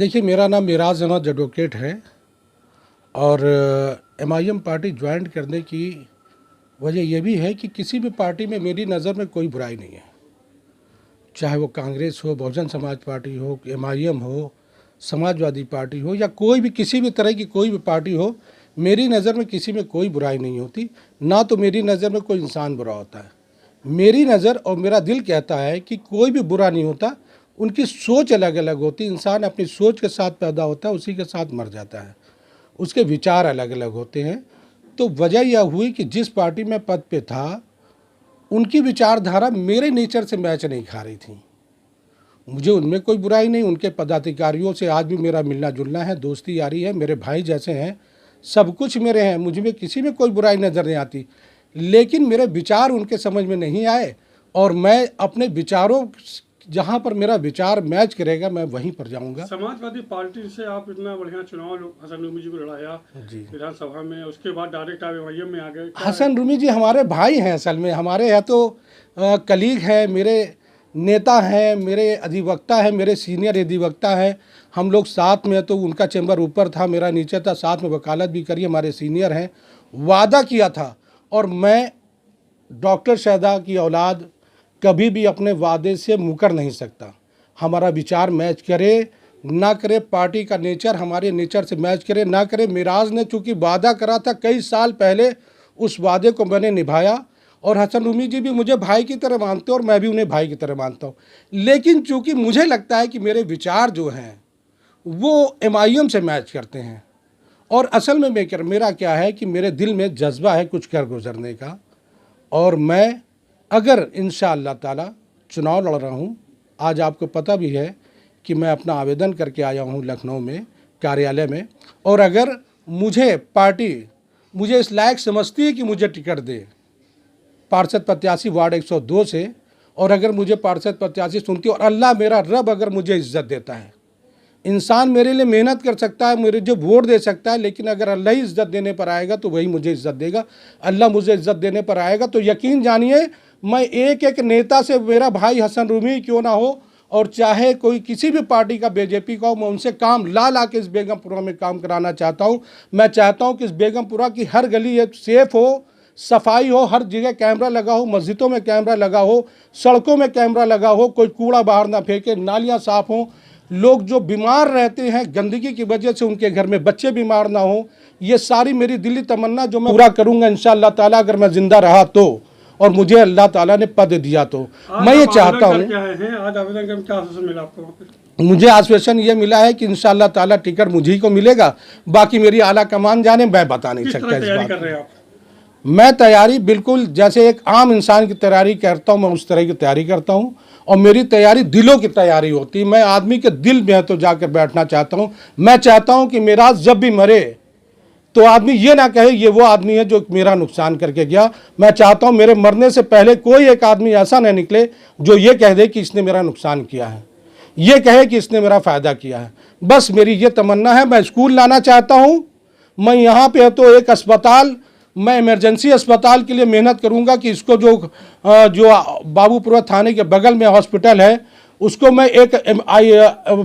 देखिए, मेरा नाम मिराज अहमद एडवोकेट है और एमआईएम पार्टी ज्वाइन करने की वजह यह भी है कि किसी भी पार्टी में मेरी नज़र में कोई बुराई नहीं है। चाहे वो कांग्रेस हो, बहुजन समाज पार्टी हो, एमआईएम हो, समाजवादी पार्टी हो या कोई भी किसी भी तरह की कोई भी पार्टी हो, मेरी नज़र में किसी में कोई बुराई नहीं होती। ना तो मेरी नज़र में कोई इंसान बुरा होता है। मेरी नज़र और मेरा दिल कहता है कि कोई भी बुरा नहीं होता। उनकी सोच अलग अलग होती। इंसान अपनी सोच के साथ पैदा होता है, उसी के साथ मर जाता है। उसके विचार अलग अलग होते हैं। तो वजह यह हुई कि जिस पार्टी में पद पे था, उनकी विचारधारा मेरे नेचर से मैच नहीं खा रही थी। मुझे उनमें कोई बुराई नहीं, उनके पदाधिकारियों से आज भी मेरा मिलना जुलना है, दोस्ती यारी है, मेरे भाई जैसे हैं, सब कुछ मेरे हैं, मुझ में किसी में कोई बुराई नज़र नहीं आती। लेकिन मेरे विचार उनके समझ में नहीं आए और मैं अपने विचारों, जहाँ पर मेरा विचार मैच करेगा, मैं वहीं पर जाऊंगा। समाजवादी पार्टी से आप इतना बढ़िया चुनाव हसन रूमी जी को लड़ाया विधानसभा में, उसके बाद डायरेक्ट आप एमआईएम में आ गए। हसन रूमी जी हमारे भाई हैं, असल में हमारे हैं तो कलीग हैं, मेरे नेता हैं, मेरे अधिवक्ता हैं, मेरे सीनियर अधिवक्ता हैं। हम लोग साथ में, तो उनका चैम्बर ऊपर था, मेरा नीचे था, साथ में वकालत भी करी, हमारे सीनियर हैं। वादा किया था और मैं डॉक्टर शहदा की औलाद कभी भी अपने वादे से मुकर नहीं सकता। हमारा विचार मैच करे ना करे, पार्टी का नेचर हमारे नेचर से मैच करे ना करे। मिराज ने चूँकि वादा करा था कई साल पहले, उस वादे को मैंने निभाया और हसन रूमी जी भी मुझे भाई की तरह मानते हैं और मैं भी उन्हें भाई की तरह मानता हूँ। लेकिन चूँकि मुझे लगता है कि मेरे विचार जो हैं वो एमआईएम से मैच करते हैं और असल में मेरा क्या है कि मेरे दिल में जज्बा है कुछ कर गुजरने का। और मैं अगर इंशाअल्लाह ताला चुनाव लड़ रहा हूँ, आज आपको पता भी है कि मैं अपना आवेदन करके आया हूँ लखनऊ में कार्यालय में, और अगर मुझे पार्टी मुझे इस लायक समझती है कि मुझे टिकट दे पार्षद प्रत्याशी वार्ड 102 से, और अगर मुझे पार्षद प्रत्याशी सुनती है और अल्लाह मेरा रब अगर मुझे इज्जत देता है, इंसान मेरे लिए मेहनत कर सकता है, मेरे जो वोट दे सकता है, लेकिन अगर अल्लाह ही इज्जत देने पर आएगा तो वही मुझे इज्जत देगा। अल्लाह मुझे इज्जत देने पर आएगा तो यकीन जानिए मैं एक एक नेता से, मेरा भाई हसन रूमी क्यों ना हो और चाहे कोई किसी भी पार्टी का, बीजेपी का हो, मैं उनसे काम ला के इस बेगमपुरा में काम कराना चाहता हूँ। मैं चाहता हूँ कि इस बेगमपुरा की हर गली एक सेफ हो, सफाई हो, हर जगह कैमरा लगा हो, मस्जिदों में कैमरा लगा हो, सड़कों में कैमरा लगा हो, कोई कूड़ा बाहर ना फेंके, नालियाँ साफ़ हों, लोग जो बीमार रहते हैं गंदगी की वजह से उनके घर में बच्चे बीमार ना हो। ये सारी मेरी दिली तमन्ना जो मैं पूरा करूंगा इंशाअल्लाह ताला, अगर मैं जिंदा रहा तो, और मुझे अल्लाह ताला ने पद दिया तो। मैं ये चाहता हूँ। आज आवेदन करके क्या आश्वासन मिला आपको? मुझे आश्वासन ये मिला है कि इंशाअल्लाह ताला टिकट मुझे ही को मिलेगा, बाकी मेरी आला कमान जाने, मैं बता नहीं सकता इस बात को। मैं तैयारी बिल्कुल जैसे एक आम इंसान की तैयारी करता हूँ, मैं उस तरह की तैयारी करता हूँ और मेरी तैयारी दिलों की तैयारी होती है। मैं आदमी के दिल में तो जाकर बैठना चाहता हूँ। मैं चाहता हूँ कि मिराज जब भी मरे तो आदमी ये ना कहे ये वो आदमी है जो मेरा नुकसान करके गया। मैं चाहता हूँ मेरे मरने से पहले कोई एक आदमी ऐसा न निकले जो ये कह दे कि इसने मेरा नुकसान किया है, ये कहे कि इसने मेरा फ़ायदा किया है। बस मेरी ये तमन्ना है। मैं स्कूल लाना चाहता हूँ। मैं यहाँ पे तो एक अस्पताल, मैं इमरजेंसी अस्पताल के लिए मेहनत करूंगा कि इसको जो बाबूपुरा थाने के बगल में हॉस्पिटल है उसको मैं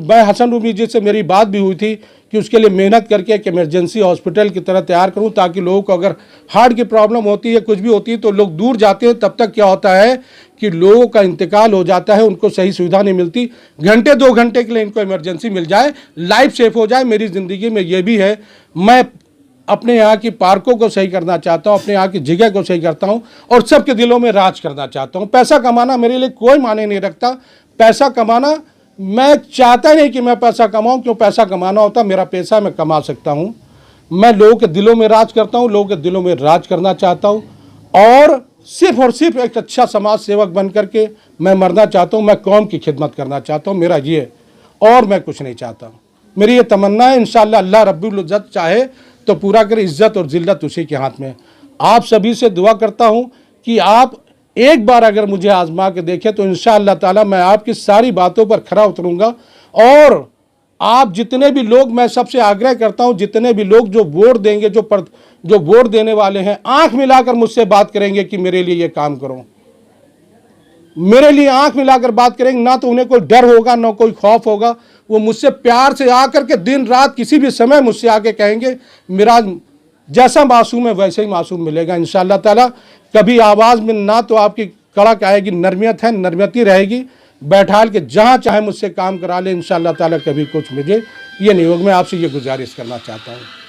मैं हसन रूमी जी से मेरी बात भी हुई थी कि उसके लिए मेहनत करके एक इमरजेंसी हॉस्पिटल की तरह तैयार करूं, ताकि लोगों को अगर हार्ट की प्रॉब्लम होती है, कुछ भी होती है, तो लोग दूर जाते हैं। तब तक क्या होता है कि लोगों का इंतकाल हो जाता है, उनको सही सुविधा नहीं मिलती। घंटे 2 घंटे के लिए इनको इमरजेंसी मिल जाए, लाइफ सेफ हो जाए। मेरी ज़िंदगी में ये भी है। मैं अपने यहाँ की पार्कों को सही करना चाहता हूँ, अपने यहाँ की जगह को सही करता हूँ और सबके दिलों में राज करना चाहता हूँ। पैसा कमाना मेरे लिए कोई मायने नहीं रखता। पैसा कमाना, मैं चाहता नहीं कि मैं पैसा कमाऊँ, क्यों पैसा कमाना होता मेरा पैसा मैं कमा सकता हूँ। मैं लोगों के दिलों में राज करता हूँ, लोगों के दिलों में राज करना चाहता हूँ और सिर्फ एक अच्छा समाज सेवक बन करके मैं मरना चाहता हूँ। मैं कौम की खिदमत करना चाहता हूँ, मेरा ये, और मैं कुछ नहीं चाहता। मेरी ये तमन्ना है। इंशाअल्लाह अल्लाह रब्बुल इज्जत चाहे तो पूरा करे। इज्जत और जिल्लत उसी के हाथ में। आप सभी से दुआ करता हूं कि आप एक बार अगर मुझे आजमा के देखें तो इंशाअल्लाह ताला मैं आपकी सारी बातों पर खरा उतरूंगा। और आप जितने भी लोग, मैं सबसे आग्रह करता हूं, जितने भी लोग जो वोट देंगे, जो वोट देने वाले हैं, आंख मिलाकर मुझसे बात करेंगे कि मेरे लिए ये काम करो। मेरे लिए आंख मिलाकर बात करेंगे, ना तो उन्हें कोई डर होगा ना कोई खौफ होगा। वो मुझसे प्यार से आकर के दिन रात किसी भी समय मुझसे आके कहेंगे मिराज जैसा मासूम है वैसे ही मासूम मिलेगा इंशाअल्लाह ताला। कभी आवाज़ में ना तो आपकी कड़क आएगी, नरमियत है, नरमियत ही रहेगी। बैठाल के जहाँ चाहे मुझसे काम करा ले इंशाअल्लाह ताला, कभी कुछ मुझे ये नहीं होगा। मैं आपसे ये गुजारिश करना चाहता हूँ।